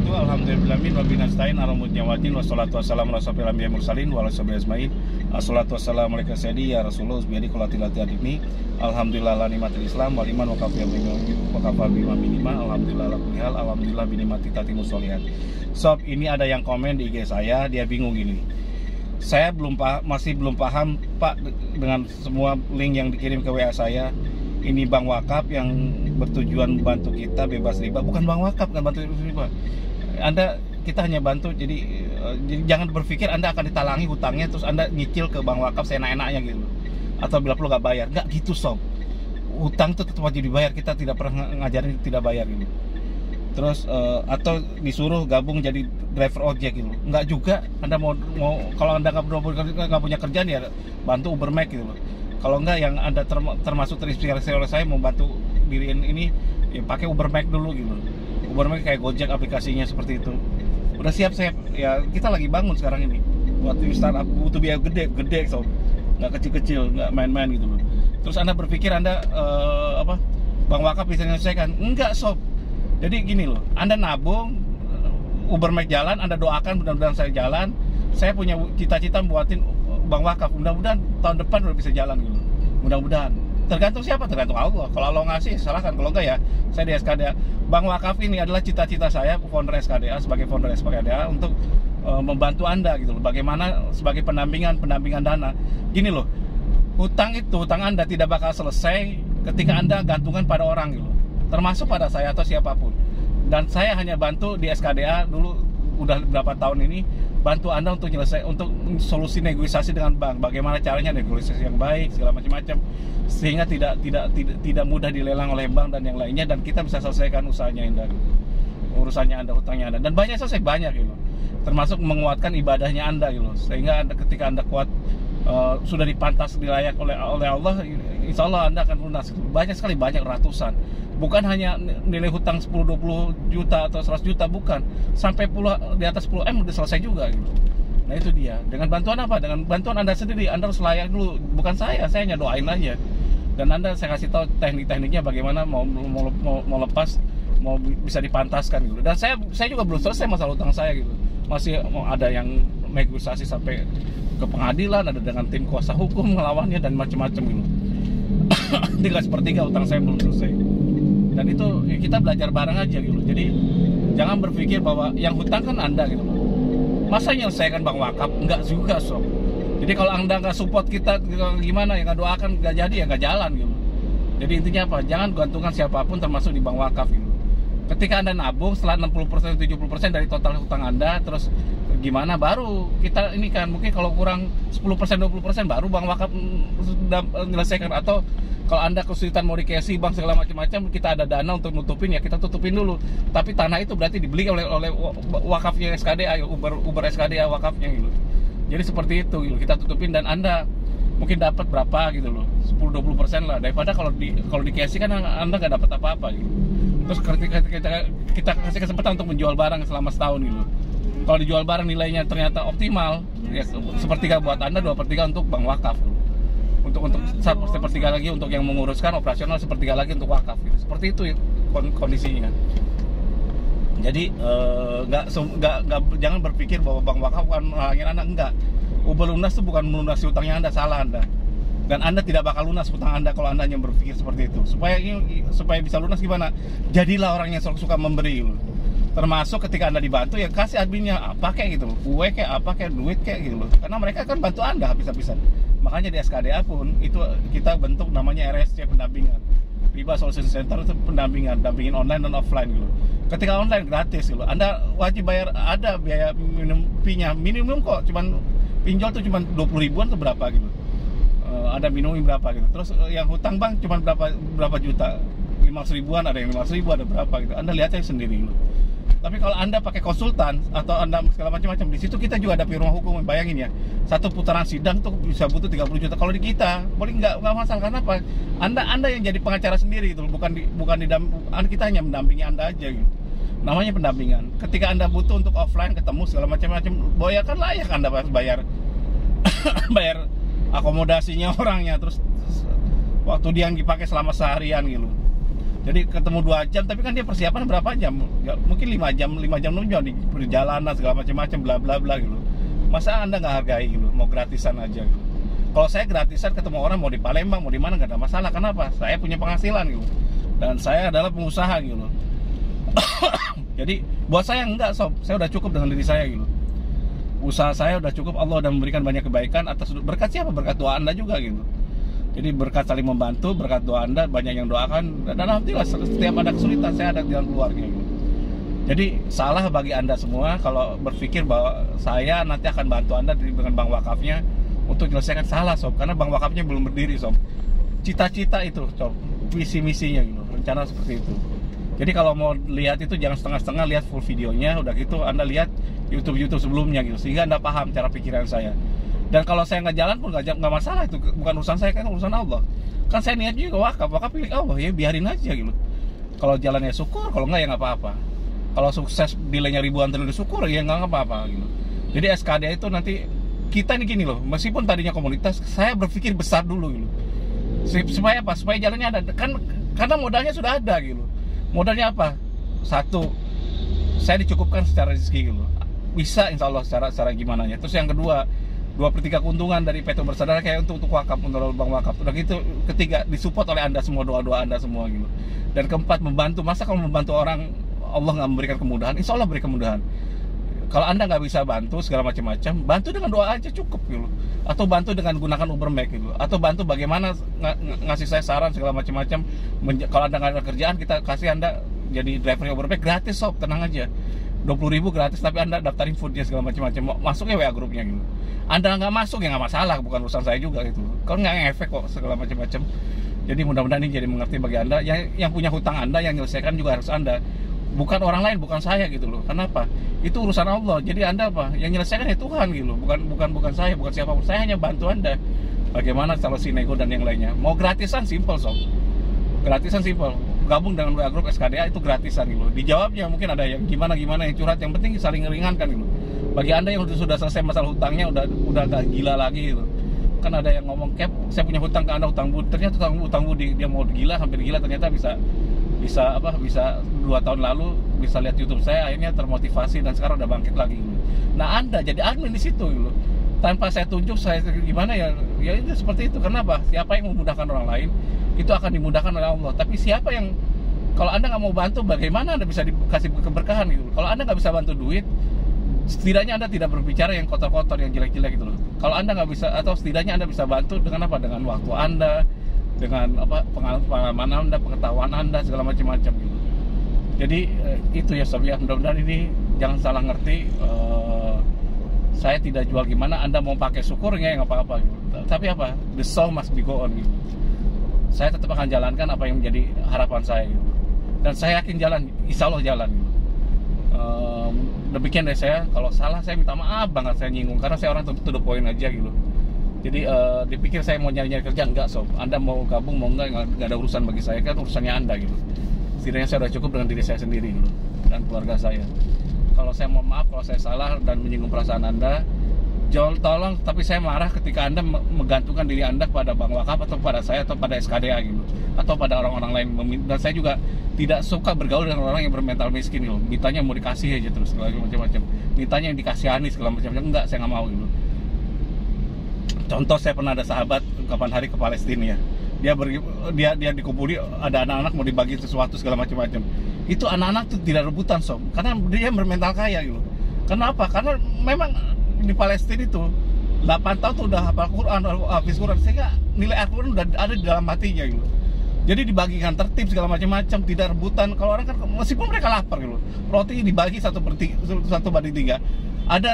wabarakatuh. Alhamdulillahi wa binastain aramut nyawatin wassalatu wassalamu ala asyrofil anbiya'i mursalin wa ala sahbihi ajmain. Assalatu wassalamu alayka sayyidi ya Rasulullah biadi qulatilati adimi. Alhamdulillah la nikmatil Islam wal iman wa kafa bima minima. Alhamdulillah la kulli hal. Alhamdulillah bi nikmati tatimus sholihat. Sob, ini ada yang komen di IG saya, dia bingung gini. Saya masih belum paham Pak dengan semua link yang dikirim ke WA saya. Ini bank wakaf yang bertujuan membantu kita bebas riba. Bukan bank wakaf, kan bantu riba. Kita hanya bantu, jadi jangan berpikir Anda akan ditalangi hutangnya terus Anda nyicil ke bank wakaf seenak-enaknya gitu. Atau bila perlu nggak bayar. Nggak gitu sob. Hutang itu tetap wajib dibayar. Kita tidak pernah ngajarin tidak bayar gitu. Terus atau disuruh gabung jadi driver ojek gitu. Nggak juga. Anda mau kalau Anda nggak punya kerjaan ya bantu Uber Max gitu loh. Kalau enggak, yang Anda termasuk terinspirasi oleh saya membantu diriin ini, ya pakai Uber Max dulu gitu. Uber Max kayak Gojek aplikasinya seperti itu. Udah siap ya, kita lagi bangun sekarang ini. Buat startup butuh biaya gede sob. Nggak kecil-kecil, nggak main-main gitu loh. Terus Anda berpikir Anda bank wakaf bisa menyelesaikan? Enggak sob. Jadi gini loh, Anda nabung, Uber Max jalan, Anda doakan mudah-mudahan saya jalan. Saya punya cita-cita buatin bank wakaf, mudah-mudahan tahun depan udah bisa jalan gitu. Mudah-mudahan. Tergantung siapa? Tergantung Allah. Kalau Allah ngasih, silahkan. Kalau enggak ya, saya di SKDA. Bank wakaf ini adalah cita-cita saya, founder SKDA, sebagai founder SKDA untuk membantu Anda gitu loh. Bagaimana sebagai pendampingan dana. Gini loh, hutang Anda tidak bakal selesai ketika Anda gantungan pada orang gitu loh. Termasuk pada saya atau siapapun. Dan saya hanya bantu di SKDA dulu udah berapa tahun ini, bantu Anda untuk solusi negosiasi dengan bank. Bagaimana caranya negosiasi yang baik, segala macam-macam, sehingga tidak mudah dilelang oleh bank dan yang lainnya, dan kita bisa selesaikan usahanya Anda, urusannya Anda, hutangnya Anda, dan banyak gitu. Termasuk menguatkan ibadahnya Anda gitu. Sehingga ketika Anda kuat, sudah dipantas dilayak oleh Allah, insya Allah Anda akan lunas. Banyak ratusan. Bukan hanya nilai hutang 10-20 juta atau 100 juta, bukan. Sampai di atas 10 M udah selesai juga gitu. Nah itu dia. Dengan bantuan apa? Dengan bantuan Anda sendiri. Anda harus layak dulu. Bukan saya hanya doain aja. Dan saya kasih tahu teknik-tekniknya bagaimana mau lepas, mau bisa dipantaskan gitu. Dan saya juga belum selesai masalah hutang saya gitu. Masih mau ada yang negosiasi sampai ke pengadilan, ada dengan tim kuasa hukum melawannya dan macam-macam gitu. 3/4 hutang saya belum selesai. Dan itu ya, kita belajar bareng aja gitu. Jadi jangan berpikir bahwa yang hutang kan Anda gitu. Masa nyelesaikan bank wakaf? Enggak juga sob. Jadi kalau Anda nggak support kita gimana ya, nggak doakan, nggak jadi ya nggak jalan gitu. Jadi intinya apa? Jangan gantungkan siapapun termasuk di bank wakaf gitu. Ketika Anda nabung setelah 60% 70% dari total hutang Anda, terus gimana baru kita ini kan, mungkin kalau kurang 10% 20% baru bank wakaf sudah menyelesaikan. Atau kalau Anda kesulitan mau dikasih bank segala macam-macam, kita ada dana untuk nutupin ya, kita tutupin dulu. Tapi tanah itu berarti dibeli oleh wakafnya SKDA, Uber SKDA wakafnya gitu. Jadi seperti itu gitu, kita tutupin dan Anda mungkin dapat berapa gitu loh, 10-20% lah, daripada kalau dikasih kan Anda nggak dapat apa-apa gitu. Terus kita kasih kesempatan untuk menjual barang selama setahun gitu. Kalau dijual barang nilainya ternyata optimal, ya sepertiga buat Anda, 2/3 untuk bank wakaf gitu. Untuk sepertiga lagi untuk yang menguruskan operasional, sepertiga lagi untuk wakaf gitu. Seperti itu ya, kondisinya kan. Jadi jangan berpikir bahwa bank wakaf akan menghalangin Anda. Enggak. Uber lunas itu bukan melunasi hutangnya Anda, salah Anda. Dan Anda tidak bakal lunas hutang Anda kalau Anda hanya berpikir seperti itu. Supaya bisa lunas gimana? Jadilah orang yang suka memberi gitu. Termasuk ketika Anda dibantu ya kasih adminnya apa kayak gitu, kue kayak apa kayak duit kayak gitu loh. Karena mereka kan bantu Anda habis-habisan. Makanya di SKDA pun itu kita bentuk namanya RSC, pendampingan. Riba Solution Center itu dampingin online dan offline gitu. Ketika online gratis gitu. Anda wajib bayar, ada biaya minimum kok, cuman pinjol tuh cuman 20 ribuan tuh berapa gitu. Ada minimum berapa gitu. Terus yang hutang bank cuman berapa juta. 500 ribuan, ada yang 500 ribu, ada berapa gitu. Anda lihat aja sendiri gitu. Tapi kalau Anda pakai konsultan atau Anda segala macam-macam, di situ kita juga ada rumah hukum. Bayangin ya, satu putaran sidang tuh bisa butuh 30 juta. Kalau di kita, boleh nggak masalah. Karena apa? Anda yang jadi pengacara sendiri gitu. Bukan kita hanya mendampingi Anda aja gitu. Namanya pendampingan. Ketika Anda butuh untuk offline ketemu segala macam-macam, boya kan layak Anda bayar bayar akomodasinya orangnya, terus waktu dia yang dipakai selama seharian gitu. Jadi ketemu 2 jam, tapi kan dia persiapan berapa jam? Ya, mungkin 5 jam, 6 jam di perjalanan segala macam-macam bla bla bla gitu. Masa Anda nggak hargai gitu, mau gratisan aja gitu. Kalau saya gratisan ketemu orang mau di Palembang, mau di mana nggak ada masalah. Kenapa? Saya punya penghasilan gitu. Dan saya adalah pengusaha gitu. Jadi buat saya enggak sob, saya udah cukup dengan diri saya gitu. Usaha saya udah cukup, Allah udah memberikan banyak kebaikan atas berkat siapa? Berkat doa Anda juga gitu. Jadi berkat saling membantu, berkat doa Anda, banyak yang doakan, dan alhamdulillah setiap ada kesulitan saya ada jalan keluarnya gitu. Jadi salah bagi Anda semua kalau berpikir bahwa saya nanti akan bantu Anda dengan bank wakafnya untuk menyelesaikan. Salah sob, karena bank wakafnya belum berdiri sob. Cita-cita itu sob, visi-misinya gitu, rencana seperti itu. Jadi kalau mau lihat itu jangan setengah-setengah, lihat full videonya, udah gitu Anda lihat YouTube sebelumnya gitu, sehingga Anda paham cara pikiran saya. Dan kalau saya nggak jalan pun nggak masalah, itu bukan urusan saya, kan urusan Allah. Kan saya niat juga wakaf pilih Allah, ya biarin aja gitu. Kalau jalannya syukur, kalau nggak ya nggak apa-apa. Kalau sukses nilainya ribuan triliun syukur, ya nggak apa-apa gitu. Jadi SKDA itu nanti kita ini gini loh, meskipun tadinya komunitas, saya berpikir besar dulu gitu. Supaya apa? Supaya jalannya ada, kan karena modalnya sudah ada gitu. Modalnya apa? Satu, saya dicukupkan secara rezeki gitu. Bisa insya Allah secara gimana ya. Terus yang kedua, 2/3 keuntungan dari Peto Bersaudara kayak untuk wakaf, untuk bank wakaf. Udah gitu, ketiga disupport oleh Anda semua, doa-doa Anda semua gitu. Dan keempat, membantu. Masa kalau membantu orang Allah nggak memberikan kemudahan? Insya Allah beri kemudahan. Kalau Anda nggak bisa bantu segala macam-macam, bantu dengan doa aja cukup gitu. Atau bantu dengan gunakan Uber Max gitu. Atau bantu bagaimana ngasih saya saran segala macam-macam. Kalau Anda nggak ada kerjaan, kita kasih Anda jadi driver Uber Max gratis sob, tenang aja. 20.000 gratis, tapi Anda daftarin foodnya segala macam-macam, masuknya WA grupnya gitu. Anda nggak masuk ya nggak masalah, bukan urusan saya juga gitu. Kalau nggak ngefek kok segala macam-macam. Jadi mudah-mudahan ini jadi mengerti bagi Anda yang punya hutang Anda, yang menyelesaikan juga harus Anda, bukan orang lain, bukan saya gitu loh. Kenapa? Itu urusan Allah. Jadi Anda apa? Yang menyelesaikan ya Tuhan gitu loh. Bukan saya, bukan siapapun. Saya hanya bantu Anda. Bagaimana kalau sinego dan yang lainnya. Mau gratisan simple sob. Gratisan simple. Gabung dengan WA Group SKDA itu gratisan gitu. Dijawabnya mungkin ada yang gimana yang curhat, yang penting saling meringankan gitu. Bagi Anda yang sudah selesai masalah hutangnya, udah gak gila lagi gitu. Kan ada yang ngomong, "Cap, saya punya hutang ke Anda, hutang budi." Ternyata hutang budi dia mau gila, hampir gila, ternyata bisa 2 tahun lalu bisa lihat YouTube saya, akhirnya termotivasi dan sekarang udah bangkit lagi gitu. Nah, Anda jadi admin di situ gitu. Tanpa saya tunjuk saya gimana ya itu seperti itu. Kenapa? Siapa yang memudahkan orang lain itu akan dimudahkan oleh Allah. Tapi siapa yang, kalau Anda nggak mau bantu, bagaimana Anda bisa dikasih keberkahan gitu? Kalau Anda nggak bisa bantu duit, setidaknya Anda tidak berbicara yang kotor-kotor, yang jelek-jelek gitu loh. Kalau Anda nggak bisa, atau setidaknya Anda bisa bantu dengan apa? Dengan waktu Anda, dengan apa, pengalaman Anda, pengetahuan Anda, segala macam-macam gitu. Jadi itu ya sob ya, mudah-mudahan ini jangan salah ngerti. Saya tidak jual gimana, Anda mau pakai syukurnya ya nggak apa-apa gitu. Tapi apa? The show must be go on gitu. Saya tetap akan jalankan apa yang menjadi harapan saya gitu. Dan saya yakin jalan, insya Allah jalan gitu. Demikian dari saya. Kalau salah saya minta maaf banget, saya nyinggung, karena saya orang to the point aja gitu. Jadi dipikir saya mau nyari-nyari kerja, enggak sob. Anda mau gabung mau enggak ada urusan bagi saya, kan urusannya Anda gitu. Setidaknya saya sudah cukup dengan diri saya sendiri gitu, dan keluarga saya. Kalau saya mau maaf kalau saya salah dan menyinggung perasaan Anda, tolong, tapi saya marah ketika Anda menggantungkan diri Anda pada bank wakaf atau pada saya atau pada SKDA gitu, atau pada orang-orang lain. Dan saya juga tidak suka bergaul dengan orang yang bermental miskin gitu. Mintanya mau dikasih aja terus segala macam-macam. Mintanya yang dikasihani segala macam-macam. Enggak, saya nggak mau gitu. Contoh, saya pernah ada sahabat kapan hari ke Palestina ya. Dia dikumpuli, ada anak-anak mau dibagi sesuatu segala macam-macam. Itu anak-anak tuh tidak rebutan sob, karena dia bermental kaya gitu. Kenapa? Karena memang di Palestina itu 8 tahun tuh udah hafal Quran, hafiz Quran, sehingga nilai Al-Quran udah ada di dalam hatinya gitu. Jadi dibagikan tertib segala macam-macam, tidak rebutan. Kalau orang kan meskipun mereka lapar gitu, roti dibagi 1/3. Ada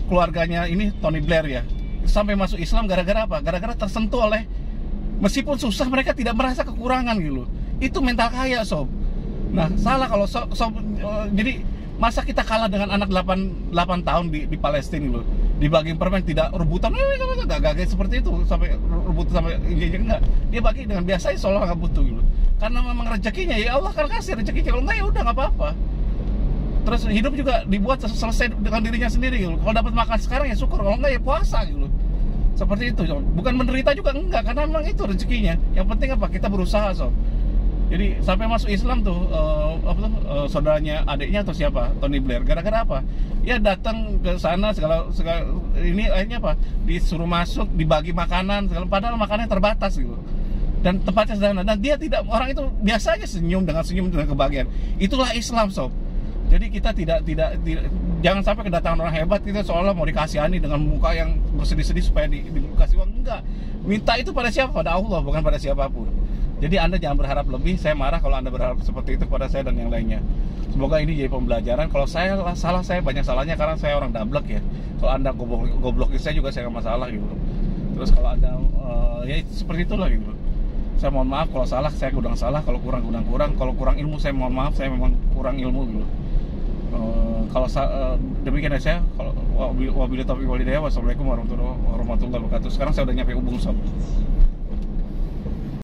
keluarganya ini Tony Blair ya, sampai masuk Islam gara-gara apa? Gara-gara tersentuh oleh, meskipun susah mereka tidak merasa kekurangan gitu. Itu mental kaya sob. Nah, salah kalau jadi masa kita kalah dengan anak 8 tahun di Palestina loh, dibagi permen, tidak rebutan, gak seperti itu sampai rebutan sampai enggak. Dia bagi dengan biasa, seolah nggak butuh gitu. Karena memang rezekinya ya Allah akan kasih rezekinya, kalau enggak ya udah nggak apa-apa. Terus hidup juga dibuat selesai dengan dirinya sendiri gitu. Kalau dapat makan sekarang ya syukur, kalau enggak ya puasa gitu. Seperti itu, bukan menderita juga enggak, karena memang itu rezekinya. Yang penting apa? Kita berusaha sob. Jadi sampai masuk Islam tuh saudaranya adiknya atau siapa, Tony Blair, gara-gara apa? Ya datang ke sana segala ini akhirnya apa? Disuruh masuk, dibagi makanan segala, padahal makanannya terbatas gitu. Dan tempatnya sederhana, dan dia tidak, orang itu biasa aja senyum dengan kebahagiaan. Itulah Islam, sob. Jadi kita tidak jangan sampai kedatangan orang hebat kita seolah mau dikasihani dengan muka yang bersedih-sedih supaya dikasih uang. Enggak. Minta itu pada siapa? Pada Allah, bukan pada siapapun. Jadi Anda jangan berharap lebih. Saya marah kalau Anda berharap seperti itu pada saya dan yang lainnya. Semoga ini jadi pembelajaran. Kalau saya salah, saya banyak salahnya karena saya orang dablek ya. Kalau Anda goblokin saya juga saya nggak masalah gitu. Terus kalau Anda ya seperti itulah gitu. Saya mohon maaf kalau salah, saya kurang salah. Kalau kurang. Kalau kurang ilmu, saya mohon maaf, saya memang kurang ilmu gitu. Kalau demikian ya saya. Kalau wabillahi taufiq wal hidayah. Wassalamualaikum warahmatullahi wabarakatuh. Sekarang saya udah nyampe Ubung, sob.